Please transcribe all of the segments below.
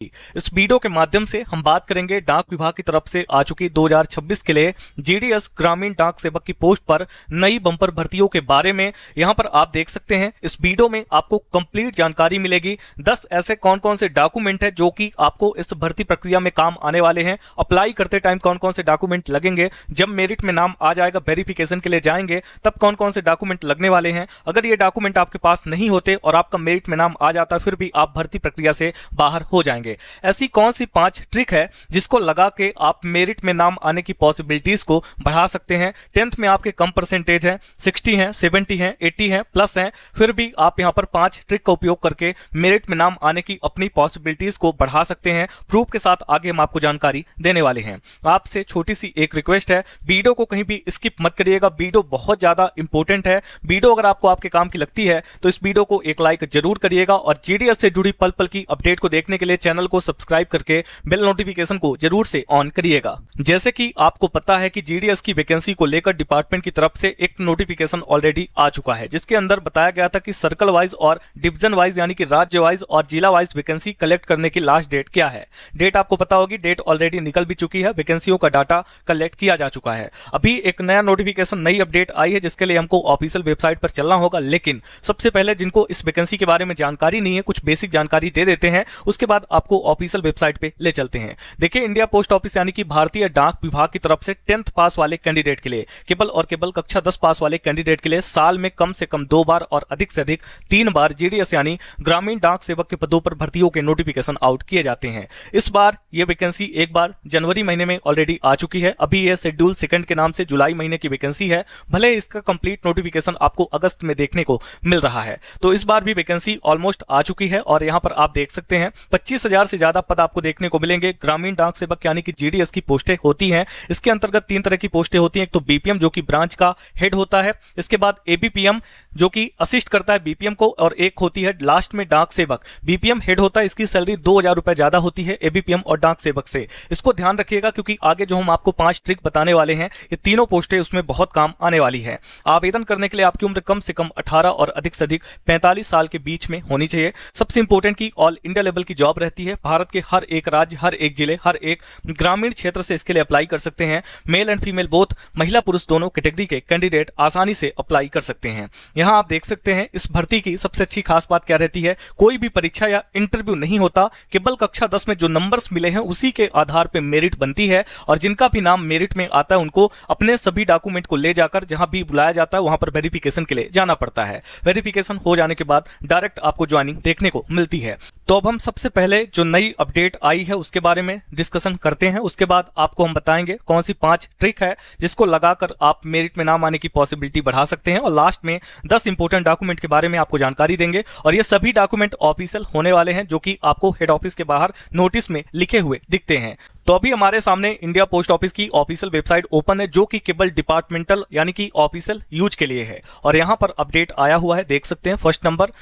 इस वीडियो के माध्यम से हम बात करेंगे डाक विभाग की तरफ से आ चुकी 2026 के लिए जीडीएस ग्रामीण डाक सेवक की पोस्ट पर नई बंपर भर्तियों के बारे में। यहां पर आप देख सकते हैं इस वीडियो में आपको कंप्लीट जानकारी मिलेगी। 10 ऐसे कौन कौन से डॉक्यूमेंट है जो कि आपको इस भर्ती प्रक्रिया में काम आने वाले हैं। अप्लाई करते टाइम कौन कौन से डॉक्यूमेंट लगेंगे, जब मेरिट में नाम आ जाएगा वेरिफिकेशन के लिए जाएंगे तब कौन कौन से डॉक्यूमेंट लगने वाले हैं। अगर ये डॉक्यूमेंट आपके पास नहीं होते और आपका मेरिट में नाम आ जाता फिर भी आप भर्ती प्रक्रिया से बाहर हो जाएंगे। ऐसी कौन सी 5 ट्रिक है जिसको लगा के आप मेरिट में नाम आने की पॉसिबिलिटीज को बढ़ा सकते हैं। 10th में आपके कम परसेंटेज है, 60 है, 70 है, 80 है, प्लस है, फिर भी आप यहां पर 5 ट्रिक का उपयोग करके मेरिट में नाम आने की अपनी पॉसिबिलिटीज को बढ़ा सकते हैं। प्रूफ के साथ आगे हम आपको जानकारी देने वाले हैं। आपसे छोटी सी एक रिक्वेस्ट है, वीडियो को कहीं भी स्किप मत करिएगा। वीडियो बहुत ज्यादा इंपॉर्टेंट है। वीडियो अगर आपको आपके काम की लगती है तो इस वीडियो को एक लाइक जरूर करिएगा और जीडीएस से जुड़ी पल पल की अपडेट को देखने के लिए चैनल को सब्सक्राइब करके बेल नोटिफिकेशन को जरूर से ऑन करिएगा। जैसे कि आपको पता है कि जीडीएस की वैकेंसी को लेकर डिपार्टमेंट की तरफ से एक नोटिफिकेशन ऑलरेडी आ चुका है, जिसके अंदर बताया गया था कि सर्कल वाइज और डिवीजन वाइज यानी कि राज्य वाइज और जिला वाइज वैकेंसी कलेक्ट करने की लास्ट डेट क्या है। डेट आपको पता होगी, डेट ऑलरेडी निकल भी चुकी है, वैकेंसियों का डाटा कलेक्ट किया जा चुका है। अभी एक नया नोटिफिकेशन, नई अपडेट आई है जिसके लिए हमको ऑफिशियल वेबसाइट पर चलना होगा। लेकिन सबसे पहले जिनको इस वैकेंसी के बारे में जानकारी नहीं है, कुछ बेसिक जानकारी दे देते हैं, उसके बाद आपको ऑफिशियल वेबसाइट पे ले चलते हैं। देखिए, इंडिया पोस्ट ऑफिस यानी कि भारतीय डाक विभाग की तरफ से 10th पास वाले कैंडिडेट के लिए, केवल और केवल कक्षा 10 पास वाले कैंडिडेट के लिए साल में कम से कम 2 बार और अधिक से अधिक 3 बार जीडीएस यानी ग्रामीण डाक सेवक के पदों पर भर्तियों के नोटिफिकेशन आउट किए जाते हैं। इस बार यह वैकेंसी एक बार जनवरी महीने में ऑलरेडी आ चुकी है। अभी यह शेड्यूल सेकंड के नाम से जुलाई महीने की वैकेंसी है, भले इसका कंप्लीट नोटिफिकेशन आपको अगस्त में देखने को मिल रहा है। तो इस बार भी वैकेंसी ऑलमोस्ट आ चुकी है और यहां पर आप देख सकते हैं 25,000 से ज्यादा पद आपको देखने को मिलेंगे। ग्रामीण डाक सेवक यानी कि जीडीएस की पोस्टें होती हैं। इसके अंतर्गत 3 तरह की पोस्टें होती हैं। एक तो बीपीएम जो कि ब्रांच का हेड होता है, इसके बाद एबीपीएम जो कि असिस्ट करता है बीपीएम को, और एक होती है लास्ट में डाक सेवक। बीपीएम हेड होता है, इसकी सैलरी 2,000 रुपए ज्यादा होती है एबीपीएम और डाक सेवक से। इसको ध्यान रखिएगा क्योंकि आगे जो हम आपको 5 ट्रिक बताने वाले हैं, ये तीनों पोस्टें उसमें बहुत काम आने वाली है। आवेदन करने के लिए आपकी उम्र कम से कम 18 और अधिक से अधिक 45 साल के बीच में होनी चाहिए। सबसे इंपॉर्टेंट की ऑल इंडिया लेवल की जॉब रहती है। भारत के हर एक राज्य, हर एक जिले, हर एक ग्रामीण क्षेत्र से इसके लिए अप्लाई कर सकते हैं। मेल एंड फीमेल बोथ, महिला पुरुष दोनों कैटेगरी के कैंडिडेट आसानी से अप्लाई कर सकते हैं। यहां आप देख सकते हैं इस भर्ती की सबसे अच्छी खास बात क्या रहती है, कोई भी परीक्षा या इंटरव्यू नहीं होता, केवल कक्षा 10 में जो नंबर्स मिले हैं उसी के आधार पर मेरिट बनती है। और जिनका भी नाम मेरिट में आता है उनको अपने सभी डॉक्यूमेंट को ले जाकर जहां भी बुलाया जाता है वहां पर वेरिफिकेशन के लिए जाना पड़ता है। वेरिफिकेशन हो जाने के बाद डायरेक्ट आपको ज्वाइनिंग देखने को मिलती है। तो अब हम सबसे पहले जो नई अपडेट आई है उसके बारे में डिस्कशन करते हैं। उसके बाद आपको हम बताएंगे कौन सी 5 ट्रिक है जिसको लगाकर आप मेरिट में नाम आने की पॉसिबिलिटी बढ़ा सकते हैं, और लास्ट में 10 इंपॉर्टेंट डॉक्यूमेंट के बारे में आपको जानकारी देंगे। और ये सभी डॉक्यूमेंट ऑफिशियल होने वाले हैं जो कि आपको हेड ऑफिस के बाहर नोटिस में लिखे हुए दिखते हैं। तो अभी हमारे सामने इंडिया पोस्ट ऑफिस की ऑफिशियल वेबसाइट ओपन है जो कि केवल डिपार्टमेंटल यानी कि ऑफिशियल यूज के लिए है। और यहां पर अपडेट आया हुआ है, देख सकते हैं। फर्स्ट नंबर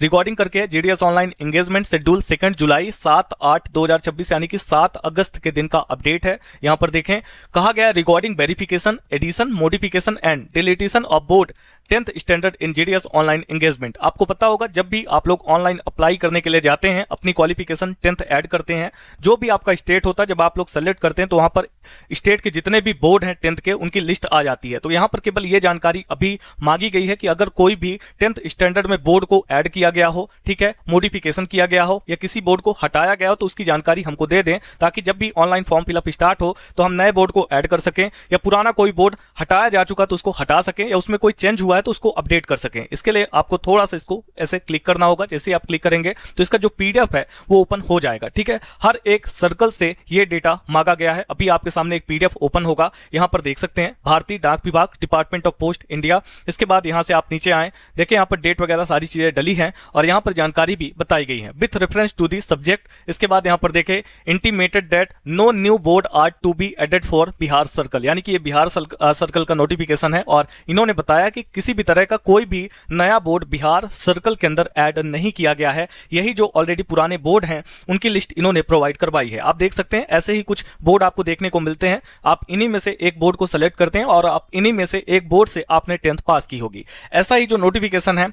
रिकॉर्डिंग करके जीडीएस ऑनलाइन एंगेजमेंट शेड्यूल 2 जुलाई 7/8/2026 यानी कि 7 अगस्त के दिन का अपडेट है। यहां पर देखें, कहा गया recording verification, addition, modification and deletion of board 10th standard in GDS online engagement. आपको पता होगा जब भी आप लोग ऑनलाइन अप्लाई करने के लिए जाते हैं, अपनी क्वालिफिकेशन 10th ऐड करते हैं, जो भी आपका स्टेट होता है, जब आप लोग सेलेक्ट करते हैं तो वहां पर स्टेट के जितने भी बोर्ड हैं 10th के, उनकी लिस्ट आ जाती है। तो यहां पर केवल ये जानकारी अभी मांगी गई है कि अगर कोई भी 10th स्टैंडर्ड में बोर्ड को ऐड किया गया हो, ठीक है, मॉडिफिकेशन किया गया हो या किसी बोर्ड को हटाया गया हो तो उसकी जानकारी हमको दे दें, ताकि जब भी ऑनलाइन फॉर्म फिलअप स्टार्ट हो तो हम नए बोर्ड को ऐड कर सकें, या पुराना कोई बोर्ड हटाया जा चुका तो उसको हटा सकें, या उसमें कोई चेंज हुआ है तो उसको अपडेट कर सकें। इसके लिए आपको थोड़ा सा इसको ऐसे क्लिक करना होगा। जैसे आप क्लिक करेंगे तो इसका जो पीडीएफ है वो ओपन हो जाएगा, ठीक है। हर एक सर्कल से ये डेटा मांगा गया है। अभी आपके सामने एक पीडीएफ ओपन होगा, यहां पर देख सकते हैं भारतीय डाक विभाग, डिपार्टमेंट ऑफ पोस्ट इंडिया। इसके बाद यहां से आप नीचे आए, देखिए यहां पर डेट वगैरह सारी चीजें डली हैं और यहां पर जानकारी भी बताई गई है with reference to the subject. इसके बाद यहां पर देखें, intimated that no new board are to be added for Bihar circle, यानी कि ये बिहार सर्कल का नोटिफिकेशन है। और इन्होंने बताया कि किसी भी तरह का कोई भी नया बोर्ड बिहार सर्कल के अंदर ऐड नहीं किया गया है। यही जो ऑलरेडी पुराने बोर्ड हैं उनकी लिस्ट इन्होंने प्रोवाइड करवाई है। आप देख सकते हैं ऐसे ही कुछ बोर्ड आपको देखने को मिलते हैं। आप इन्हीं में से एक बोर्ड को सेलेक्ट करते हैं और आप इन्हीं में से एक बोर्ड से आपने 10th पास की होगी। ऐसा ही जो नोटिफिकेशन है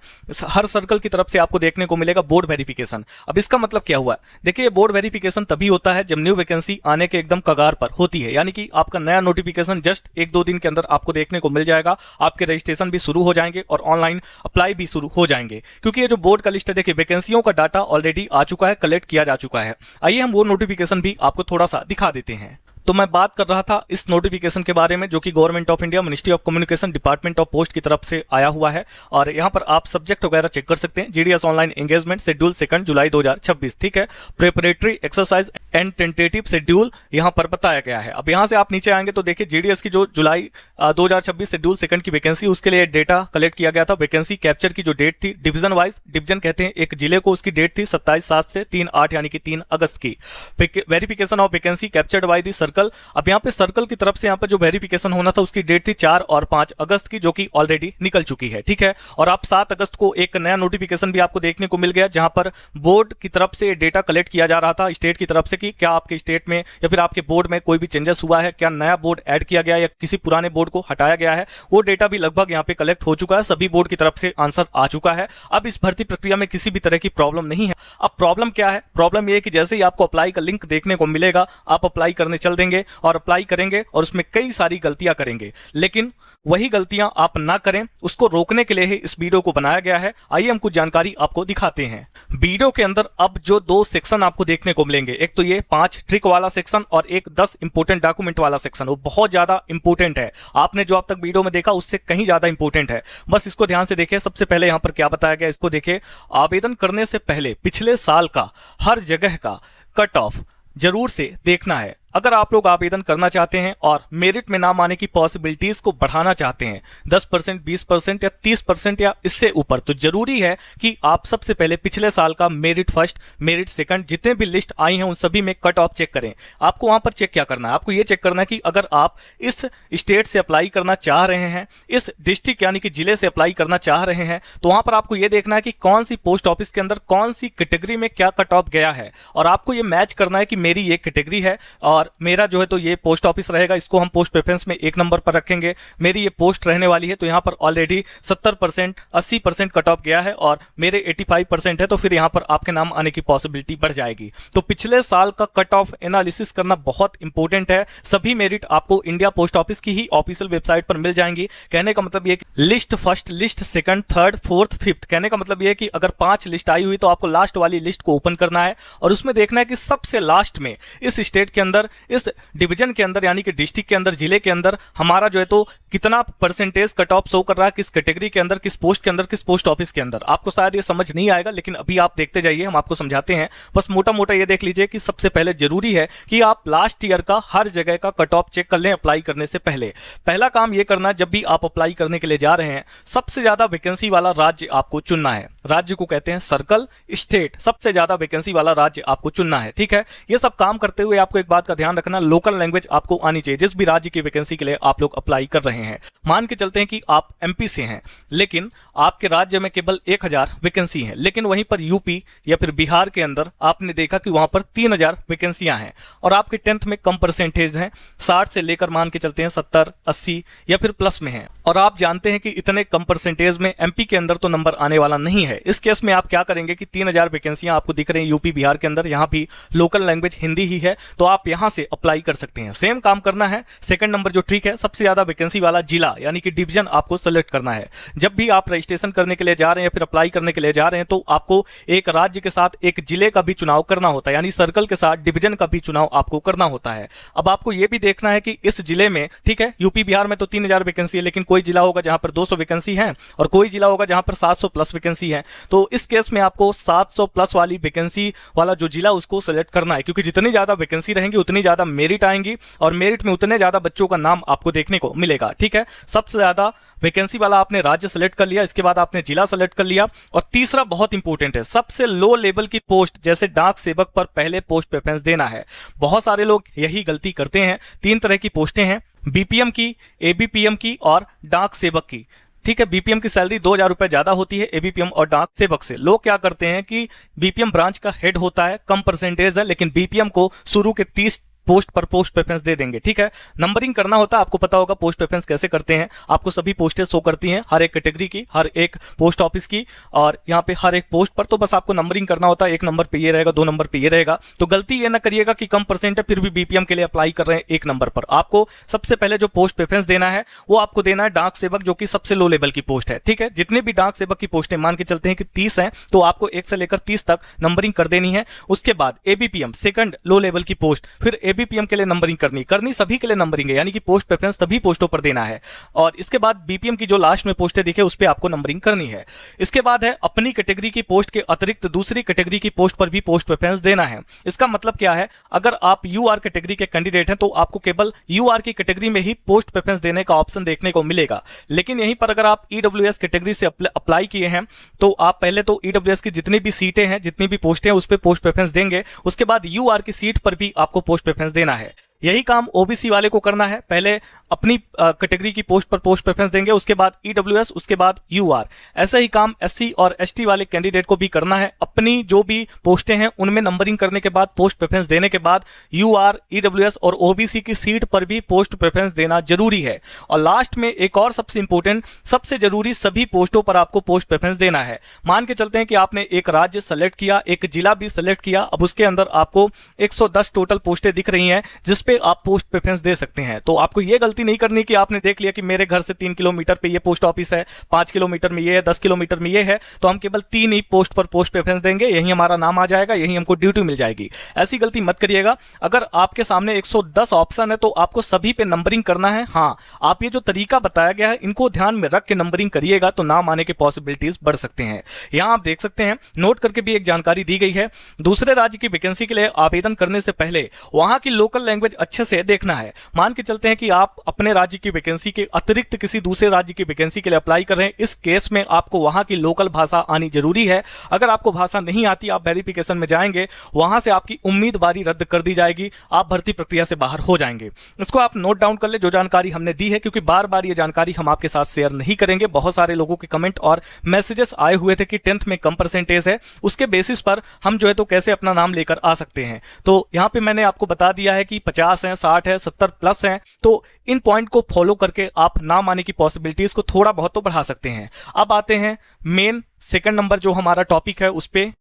हर सर्कल की तरफ से आपको देखने को मिलेगा बोर्ड वेरिफिकेशन। अब इसका मतलब क्या हुआ? देखिए, बोर्ड वेरिफिकेशन तभी होता है जब न्यू वैकेंसी आने के एकदम कगार पर होती है, यानी कि आपका नया नोटिफिकेशन जस्ट 1-2 दिन के अंदर आपको देखने को मिल जाएगा। आपके रजिस्ट्रेशन भी शुरू हो जाएंगे और ऑनलाइन अप्लाई भी शुरू हो जाएंगे, क्योंकि ये जो बोर्ड का लिस्ट है, देखिए वैकेंसियों का डाटा ऑलरेडी आ चुका है, कलेक्ट किया जा चुका है। आइए हम वो नोटिफिकेशन भी आपको थोड़ा सा दिखा देते हैं। तो मैं बात कर रहा था इस नोटिफिकेशन के बारे में जो कि government of India ministry of communication department of post की तरफ से आया हुआ है। और यहां पर आप सब्जेक्ट वगैरह चेक कर सकते हैं। जीडीएस ऑनलाइन एंगेजमेंट शेड्यूल 2 जुलाई 2026, ठीक है। Preparatory exercise and tentative schedule यहां पर बताया गया है। अब यहां से आप नीचे आएंगे तो देखिए जीडीएस की जो जुलाई 2026 शेड्यूल 2 की वैकेंसी, उसके लिए डेटा कलेक्ट किया गया था। वैकेंसी कैप्चर की जो डेट थी डिवीजन वाइज, डिवीजन कहते हैं एक जिले को, उसकी डेट थी 27/7 से 3/8 यानी कि 3 अगस्त की। Verification of vacancy captured by the circle. अब यहाँ पे सर्कल की तरफ से यहाँ पर जो वेरिफिकेशन होना था उसकी डेट थी 4 और 5 अगस्त की, जो कि ऑलरेडी निकल चुकी है, ठीक है। और आप 7 अगस्त को एक नया नोटिफिकेशन भी आपको देखने को मिल गया, जहां पर बोर्ड की तरफ से डेटा कलेक्ट किया जा रहा था स्टेट की तरफ से कि क्या आपके स्टेट में या फिर आपके बोर्ड में कोई भी चेंजेस हुआ है, क्या नया बोर्ड ऐड किया गया है या किसी पुराने बोर्ड को हटाया गया है। वो डेटा भी लगभग यहाँ पे कलेक्ट हो चुका है, सभी बोर्ड की तरफ से आंसर आ चुका है। अब इस भर्ती प्रक्रिया में किसी भी तरह की प्रॉब्लम नहीं है। अब प्रॉब्लम क्या है? प्रॉब्लम ये है कि जैसे ही आपको अप्लाई का लिंक देखने को मिलेगा, आप अप्लाई करने चल देंगे और अप्लाई करेंगे और उसमें कई सारी गलतियां करेंगे, लेकिन वही गलतियां आप ना करें उसको रोकने के लिए ही इस वीडियो को बनाया गया है। आइए हम कुछ जानकारी आपको दिखाते हैं। वीडियो के अंदर अब जो 2 सेक्शन आपको देखने को मिलेंगे, एक तो ये 5 ट्रिक वाला सेक्शन और एक 10 इंपोर्टेंट डॉक्यूमेंट वाला सेक्शन, वो बहुत ज्यादा इंपोर्टेंट है। आपने जो अब तक वीडियो में देखा उससे कहीं ज्यादा इंपोर्टेंट है, बस इसको ध्यान से देखिए। सबसे पहले यहां पर क्या बताया गया इसको देखिए। आवेदन करने से पहले पिछले साल का हर जगह का कट ऑफ जरूर से देखना है। अगर आप लोग आवेदन करना चाहते हैं और मेरिट में नाम आने की पॉसिबिलिटीज को बढ़ाना चाहते हैं 10%, 20% या 30% या इससे ऊपर, तो जरूरी है कि आप सबसे पहले पिछले साल का मेरिट फर्स्ट, मेरिट सेकंड, जितने भी लिस्ट आई हैं उन सभी में कट ऑफ चेक करें। आपको वहां पर चेक क्या करना है? आपको ये चेक करना है कि अगर आप इस स्टेट से अप्लाई करना चाह रहे हैं, इस डिस्ट्रिक्ट यानी कि जिले से अप्लाई करना चाह रहे हैं, तो वहां पर आपको यह देखना है कि कौन सी पोस्ट ऑफिस के अंदर कौन सी कैटेगरी में क्या कट ऑफ गया है, और आपको ये मैच करना है कि मेरी ये कैटेगरी है और मेरा जो है तो ये पोस्ट ऑफिस रहेगा, इसको हम पोस्ट प्रेफरेंस में 1 नंबर पर रखेंगे। मेरी ये पोस्ट रहने वाली है तो यहाँ पर ऑलरेडी 70%, 80% कट ऑफ गया है और मेरे 85% है, तो फिर यहाँ पर आपके नाम आने की पॉसिबिलिटी बढ़ जाएगी। तो पिछले साल का कट ऑफ एनालिसिस करना बहुत इंपॉर्टेंट है। सभी मेरिट आपको इंडिया पोस्ट ऑफिस की ही ऑफिशियल वेबसाइट पर मिल जाएंगी। कहने का मतलब ये list first, list second, third, fourth, fifth, कहने का मतलब ये कि अगर 5 लिस्ट आई हुई तो आपको लास्ट वाली लिस्ट को ओपन करना है और उसमें देखना है कि सबसे लास्ट में इस स्टेट के अंदर, इस डिवीजन के अंदर यानी कि डिस्ट्रिक्ट के अंदर, जिले के अंदर हमारा जो है तो कितना परसेंटेज कट ऑफ शो कर रहा है, किस कैटेगरी के अंदर, किस पोस्ट के अंदर, किस पोस्ट ऑफिस के अंदर। आपको शायद ये समझ नहीं आएगा, लेकिन अभी आप देखते जाइए, हम आपको समझाते हैं। बस मोटा मोटा ये देख लीजिए कि सबसे पहले जरूरी है कि आप लास्ट ईयर का हर जगह का कट ऑफ चेक कर लें अप्लाई करने से पहले। पहला काम ये करना, जब भी आप अप्लाई करने के लिए जा रहे हैं, सबसे ज्यादा वैकेंसी वाला राज्य आपको चुनना है। राज्य को कहते हैं सर्कल, स्टेट, सबसे ज्यादा वैकेंसी वाला राज्य आपको चुनना है, ठीक है। ये सब काम करते हुए आपको एक बात का ध्यान रखना, लोकल लैंग्वेज आपको आनी चाहिए जिस भी राज्य की वैकेंसी के लिए आप लोग अप्लाई कर रहे हैं। मान के चलते हैं कि आप एमपी से हैं, लेकिन आपके राज्य में केवल 1000 वैकेंसी है, लेकिन वहीं पर यूपी या फिर बिहार के अंदर आपने देखा कि वहां पर 3000 वैकेंसियां हैं और आपके 10th में कम परसेंटेज हैं, 60 से लेकर मान के चलते हैं 70, 80 या फिर प्लस में है। और आप जानते हैं कि इतने कम परसेंटेज में एमपी के अंदर तो नंबर आने वाला नहीं है। इस केस में आप क्या करेंगे कि 3000 वैकेंसियां आपको दिख रही हैं यूपी बिहार के अंदर, यहां भी लोकल लैंग्वेज हिंदी ही है, तो आप यहां से अप्लाई कर सकते हैं। सेम काम करना है। सेकंड नंबर जो ट्रिक है, सबसे ज्यादा वैकेंसी वाला जिला यानी कि डिवीजन आपको सेलेक्ट करना है। जब भी आप रजिस्ट्रेशन करने के लिए जा रहे हैं या फिर अप्लाई करने के लिए जा रहे हैं, तो आपको एक राज्य के साथ एक जिले का भी चुनाव करना होता है, यानी सर्कल के साथ डिवीजन का भी चुनाव आपको करना होता है। अब आपको यह भी देखना है कि इस जिले में, ठीक है, यूपी बिहार में तो 3000 वैकेंसी है, लेकिन कोई जिला होगा जहां पर 200 वैकेंसी है और कोई जिला होगा जहां पर 700 प्लस वैकेंसी है। तो इस केस में आपको 700 प्लस वाली वैकेंसी वाला जो जिला उसको सेलेक्ट करना है, क्योंकि जितनी ज्यादा वैकेंसी रहेंगी उतनी ज्यादा मेरिट आएंगी और मेरिट में उतने ज्यादा बच्चों का नाम आपको देखने को मिलेगा, ठीक है। सबसे ज्यादा वैकेंसी वाला आपने राज्य सेलेक्ट कर लिया, इसके बाद आपने जिला सेलेक्ट कर लिया। और तीसरा बहुत इंपॉर्टेंट है, सबसे लो लेवल की पोस्ट जैसे डाक सेवक पर पहले पोस्ट प्रेफरेंस देना है। बहुत सारे लोग यही गलती करते हैं। 3 तरह की पोस्टें हैं, बीपीएम की, एबीपीएम की और डाक सेवक की। ठीक है, बीपीएम की सैलरी 2,000 रुपए ज्यादा होती है एबीपीएम और डाक सेवक से। लोग क्या करते हैं कि बीपीएम ब्रांच का हेड होता है, कम परसेंटेज है, लेकिन बीपीएम को शुरू के 30 पोस्ट पर पोस्ट प्रेफरेंस दे देंगे। ठीक है, नंबरिंग करना होता है, आपको पता होगा पोस्ट प्रेफरेंस कैसे करते हैं। आपको सभी पोस्टें शो करती हैं, हर एक कैटेगरी की, हर एक पोस्ट ऑफिस की, और यहाँ पे हर एक पोस्ट पर। तो बस आपको नंबरिंग करना होता है, 1 नंबर पे ये रहेगा, 2 नंबर पे ये रहेगा। तो गलती ये ना करिएगा कि कम परसेंट है फिर भी बीपीएम के लिए अप्लाई कर रहे हैं 1 नंबर पर। आपको सबसे पहले जो पोस्ट प्रेफरेंस देना है वो आपको देना है डाक सेवक, जो कि सबसे लो लेवल की पोस्ट है। ठीक है, जितने भी डाक सेवक की पोस्टें मान के चलते हैं कि 30 हैं, तो आपको 1 से लेकर 30 तक नंबरिंग कर देनी है। उसके बाद एबीपीएम सेकंड लो लेवल की पोस्ट, फिर एबीपीएम के लिए नंबरिंग करनी सभी के लिए नंबरिंग है, यानी कि पोस्ट प्रेफरेंस सभी पोस्टों पर देना है। और इसके बाद बीपीएम की जो लास्ट में पोस्टें दिखे उस पे आपको नंबरिंग करनी है। इसके बाद है अपनी कैटेगरी की पोस्ट के अतिरिक्त दूसरी कैटेगरी की पोस्ट पर भी पोस्ट प्रेफरेंस देना है। इसका मतलब क्या है, अगर आप यूआर कैटेगरी के कैंडिडेट हैं तो आपको केवल यूआर की कैटेगरी में ही पोस्ट प्रेफरेंस देने का ऑप्शन देखने को मिलेगा। लेकिन यहीं पर अगर आप ईडब्ल्यूएस कैटेगरी से अप्लाई किए हैं तो आप पहले तो ईडब्ल्यूएस की जितनी भी सीटें हैं, जितनी भी पोस्टें हैं, उस पर पोस्ट प्रेफरेंस देंगे। उसके बाद यूआर की सीट पर भी आपको पोस्ट प्रेफरेंस देना है। यही काम ओबीसी वाले को करना है, पहले अपनी कैटेगरी की पोस्ट पर पोस्ट प्रेफरेंस देंगे, उसके बाद ईडब्ल्यूएस, उसके बाद यूआर। ऐसा ही काम एससी और एसटी वाले कैंडिडेट को भी करना है। अपनी जो भी पोस्टें हैं उनमें नंबरिंग करने के बाद, पोस्ट प्रेफरेंस देने के बाद यूआर, ईडब्ल्यूएस और ओबीसी की सीट पर भी पोस्ट प्रेफरेंस देना जरूरी है। और लास्ट में एक और सबसे इंपॉर्टेंट, सबसे जरूरी, सभी पोस्टों पर आपको पोस्ट प्रेफरेंस देना है। मान के चलते हैं कि आपने एक राज्य सेलेक्ट किया, एक जिला भी सेलेक्ट किया, अब उसके अंदर आपको 110 टोटल पोस्टें दिख रही हैं जिसपे आप पोस्ट प्रेफरेंस दे सकते हैं। तो आपको यह गलती नहीं करनी कि आपने देख लिया कि मेरे घर से 3 किलोमीटर पे ये पोस्ट ऑफिस है, 5 किलोमीटर में ये है, 10 किलोमीटर में ये है, तो हम केवल 3 ही पोस्ट पर पोस्ट प्रेफरेंस देंगे, यही हमारा नाम आ जाएगा, यही हमको ड्यूटी मिल जाएगी। ऐसी गलती मत करिएगा। अगर आपके सामने 110 ऑप्शन है तो आपको सभी पे नंबरिंग करना है। हाँ, आप ये जो तरीका बताया गया है इनको ध्यान में रख के नंबरिंग करिएगा तो नाम आने के पॉसिबिलिटीज बढ़ सकते हैं। यहां आप देख सकते हैं, नोट करके भी एक जानकारी दी गई है। दूसरे राज्य की वैकेंसी के लिए आवेदन करने से पहले वहां की लोकल लैंग्वेज अच्छे से देखना है। मान के चलते हैं कि आप अपने राज्य की वैकेंसी के अतिरिक्त किसी दूसरे राज्य की वैकेंसी के लिए अप्लाई कर रहे हैं, इस केस में आपको वहां की लोकल भाषा आनी जरूरी है। अगर आपको भाषा नहीं आती, आप वेरिफिकेशन में जाएंगे, वहां से आपकी उम्मीदवारी रद्द कर दी जाएगी, आप भर्ती प्रक्रिया से बाहर हो जाएंगे। इसको आप नोट डाउन कर ले, जो जानकारी हमने दी है, क्योंकि बार बार ये जानकारी हम आपके साथ शेयर नहीं करेंगे। बहुत सारे लोगों के कमेंट और मैसेजेस आए हुए थे कि 10th में कम परसेंटेज है, उसके बेसिस पर हम जो है तो कैसे अपना नाम लेकर आ सकते हैं। तो यहां पे मैंने आपको बता दिया है कि 50 है, 60 है, 70 प्लस हैं, तो इन पॉइंट को फॉलो करके आप नाम आने की पॉसिबिलिटीज को थोड़ा बहुत तो बढ़ा सकते हैं। अब आते हैं मेन सेकंड नंबर जो हमारा टॉपिक है उस पे।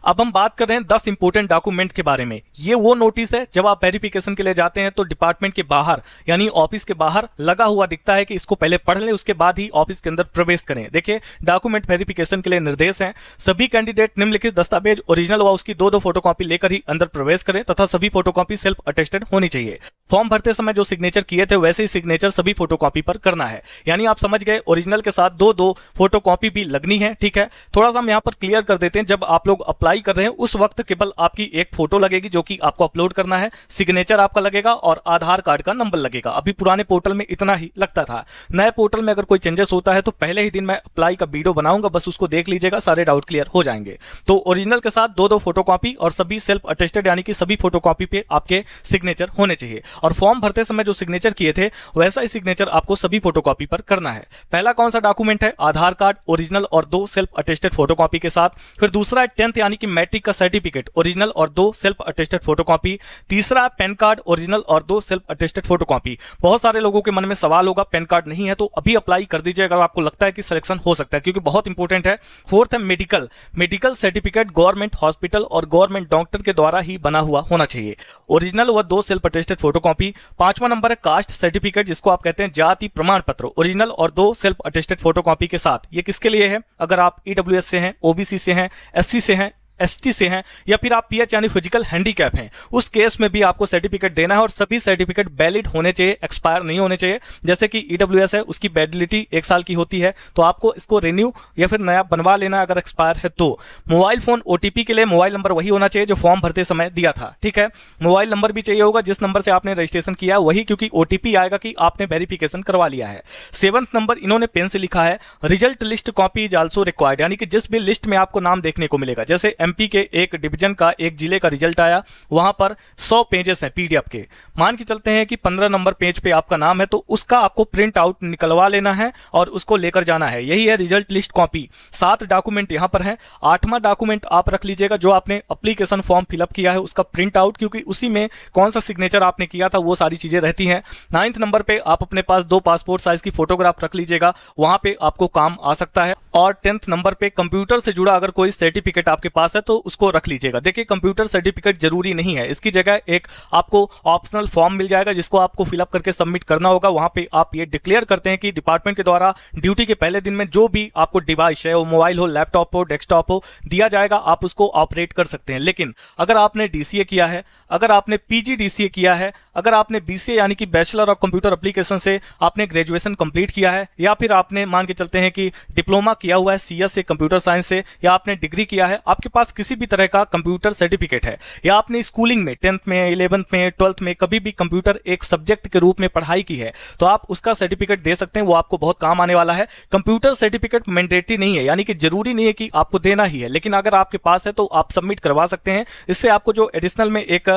अब हम बात कर रहे हैं 10 इंपोर्टेंट डॉक्यूमेंट के बारे में। ये वो नोटिस है, जब आप वेरिफिकेशन के लिए जाते हैं तो डिपार्टमेंट के बाहर यानी ऑफिस के बाहर लगा हुआ दिखता है कि इसको पहले पढ़ लें, उसके बाद ही ऑफिस के अंदर प्रवेश करें। देखिए, डॉक्यूमेंट वेरिफिकेशन के लिए निर्देश हैं। सभी कैंडिडेट निम्नलिखित दस्तावेज ओरिजिनल व उसकी 2-2 फोटोकॉपी लेकर ही अंदर प्रवेश करें तथा सभी फोटोकॉपी सेल्फ अटेस्टेड होनी चाहिए। फॉर्म भरते समय जो सिग्नेचर किए थे वैसे ही सिग्नेचर सभी फोटोकॉपी पर करना है, यानी आप समझ गए, ओरिजिनल के साथ 2-2 फोटोकॉपी भी लगनी है। ठीक है, थोड़ा सा हम यहाँ पर क्लियर कर देते हैं। जब आप लोग अप्लाई कर रहे हैं उस वक्त केवल आपकी एक फोटो लगेगी जो कि आपको अपलोड करना है, सिग्नेचर आपका लगेगा और आधार कार्ड का नंबर लगेगा। अभी पुराने पोर्टल में इतना ही लगता था। नए पोर्टल में अगर कोई चेंजेस होता है तो पहले ही दिन मैं अप्लाई का वीडियो बनाऊंगा, बस उसको देख लीजिएगा, सारे डाउट क्लियर हो जाएंगे। तो ओरिजिनल के साथ 2-2 फोटोकॉपी और सभी सेल्फ अटेस्टेड यानी कि सभी फोटोकॉपी पे आपके सिग्नेचर होने चाहिए। और फॉर्म भरते समय जो सिग्नेचर किए थे वैसा ही सिग्नेचर आपको सभी फोटोकॉपी पर करना है। पहला कौन सा डॉक्यूमेंट है? आधार कार्ड ओरिजिनल और 2 सेल्फ अटेस्टेड फोटोकॉपी के साथ। फिर दूसरा है 10th यानी कि मैट्रिक का सर्टिफिकेट ओरिजिनल और 2 सेल्फ अटेस्टेड फोटोकॉपी। तीसरा पैन कार्ड ओरिजिनल और 2 सेल्फ अटेस्टेड फोटोकॉपी। बहुत सारे लोगों के मन में सवाल होगा, पैन कार्ड नहीं है तो अभी अप्लाई कर दीजिए अगर आपको लगता है कि सिलेक्शन हो सकता है, क्योंकि बहुत इंपॉर्टेंट है। फोर्थ है मेडिकल सर्टिफिकेट गवर्नमेंट हॉस्पिटल और गवर्नमेंट डॉक्टर के द्वारा ही बना हुआ होना चाहिए, ओरिजिनल व 2 सेल्फ अटेस्टेड फोटोकॉपी। पांचवा नंबर है कास्ट सर्टिफिकेट जिसको आप कहते हैं जाति प्रमाण पत्र, ओरिजिनल और 2 सेल्फ अटेस्टेड फोटोकॉपी के साथ। ये किसके लिए है? अगर आप ईडब्ल्यूएस से हैं, ओबीसी से हैं, एससी से हैं, एसटी से हैं या फिर आप पीएच यानी फिजिकल हैंडीकैप हैं, उस केस में भी आपको सर्टिफिकेट देना है और सभी सर्टिफिकेट वैलिड होने चाहिए, एक्सपायर नहीं होने चाहिए। जैसे कि ईडब्ल्यूएस है, उसकी वैलिडिटी 1 साल की होती है, तो आपको इसको रिन्यू या फिर नया बनवा लेना अगर एक्सपायर है तो। मोबाइल फोन ओटीपी के लिए मोबाइल नंबर वही होना चाहिए जो फॉर्म भरते समय दिया था। ठीक है, मोबाइल नंबर भी चाहिए होगा जिस नंबर से आपने रजिस्ट्रेशन किया वही, क्योंकि ओटीपी आएगा कि आपने वेरिफिकेशन करवा लिया है। 7th नंबर इन्होंने पेन से लिखा है, result list copy is also required, यानी कि जिस भी लिस्ट में आपको नाम देखने को मिलेगा, जैसे एमपी के एक डिवीजन का, एक जिले का रिजल्ट आया। वहां पर 100 पेजेस हैं पीडीएफ के। मान के चलते हैं कि 15 नंबर पेज पे आपका नाम है, तो उसका आपको प्रिंट आउट निकलवा लेना है और उसको लेकर जाना है। यही है रिजल्ट लिस्ट कॉपी। 7 डॉक्यूमेंट यहां पर है। 8वां डॉक्यूमेंट आप रख लीजिएगा, जो आपने एप्लीकेशन फॉर्म फिलअप किया है उसका प्रिंट आउट, क्योंकि उसी में कौन सा सिग्नेचर आपने किया था वो सारी चीजें रहती हैं। 9th नंबर पे आप अपने पास 2 पासपोर्ट साइज की फोटोग्राफ रख लीजिएगा, वहां पे आपको काम आ सकता है। और 10th नंबर पे कंप्यूटर से जुड़ा अगर कोई सर्टिफिकेट आपके पास है तो उसको रख लीजिएगा। देखिए, कंप्यूटर सर्टिफिकेट जरूरी नहीं है, इसकी जगह एक आपको ऑप्शनल फॉर्म मिल जाएगा जिसको आपको फिलअप करके सबमिट करना होगा। वहां पे आप ये डिक्लेयर करते हैं कि डिपार्टमेंट के द्वारा ड्यूटी के पहले दिन में जो भी आपको डिवाइस है, वो मोबाइल हो, लैपटॉप हो, डेस्कटॉप हो, दिया जाएगा, आप उसको ऑपरेट कर सकते हैं। लेकिन अगर आपने डीसीए किया है, अगर आपने पीजीडीसीए किया है, अगर आपने बीसीए यानी कि बैचलर ऑफ कंप्यूटर एप्लीकेशन से आपने ग्रेजुएशन कंप्लीट किया है, या फिर आपने मान के चलते हैं कि डिप्लोमा किया हुआ है सीएस से, कंप्यूटर साइंस से, या आपने डिग्री किया है, आपके पास किसी भी तरह का कंप्यूटर सर्टिफिकेट है, या आपने स्कूलिंग में 10th में, 11th में, 12th में कभी भी कंप्यूटर एक सब्जेक्ट के रूप में पढ़ाई की है, तो आप उसका सर्टिफिकेट दे सकते हैं। वो आपको बहुत काम आने वाला है। कंप्यूटर सर्टिफिकेट मैंडेटरी नहीं है, यानी कि जरूरी नहीं है कि आपको देना ही है, लेकिन अगर आपके पास है तो आप सबमिट करवा सकते हैं। इससे आपको जो एडिशनल में एक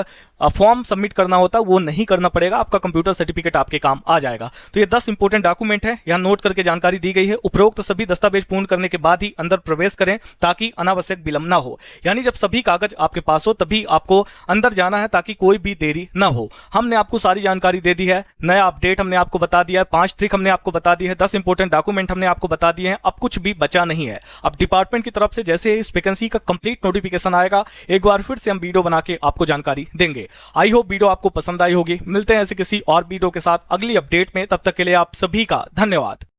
फॉर्म सबमिट करना होता है वो नहीं करना पड़ेगा, आपका कंप्यूटर सर्टिफिकेट आपके काम आ जाएगा। तो ये 10 इंपॉर्टेंट डॉक्यूमेंट है, यहां नोट करके जानकारी दी गई है। उपरोक्त सभी दस्तावेज पूर्ण करने के बाद ही अंदर प्रवेश करें ताकि अनावश्यक विलंब ना हो। यानी जब सभी कागज आपके पास हो तभी आपको अंदर जाना है ताकि कोई भी देरी ना हो। हमने आपको सारी जानकारी दे दी है, नया अपडेट हमने आपको बता दिया है, 5 ट्रिक हमने आपको बता दी है, 10 इंपॉर्टेंट डॉक्यूमेंट हमने आपको बता दिए हैं। अब कुछ भी बचा नहीं है। अब डिपार्टमेंट की तरफ से जैसे इस वैकेंसी का कंप्लीट नोटिफिकेशन आएगा, एक बार फिर से हम वीडियो बना के आपको जानकारी देंगे। आई होप वीडियो आपको पसंद आई होगी। मिलते हैं ऐसे किसी और वीडियो के साथ अगली अपडेट में, तब तक के लिए आप सभी का धन्यवाद।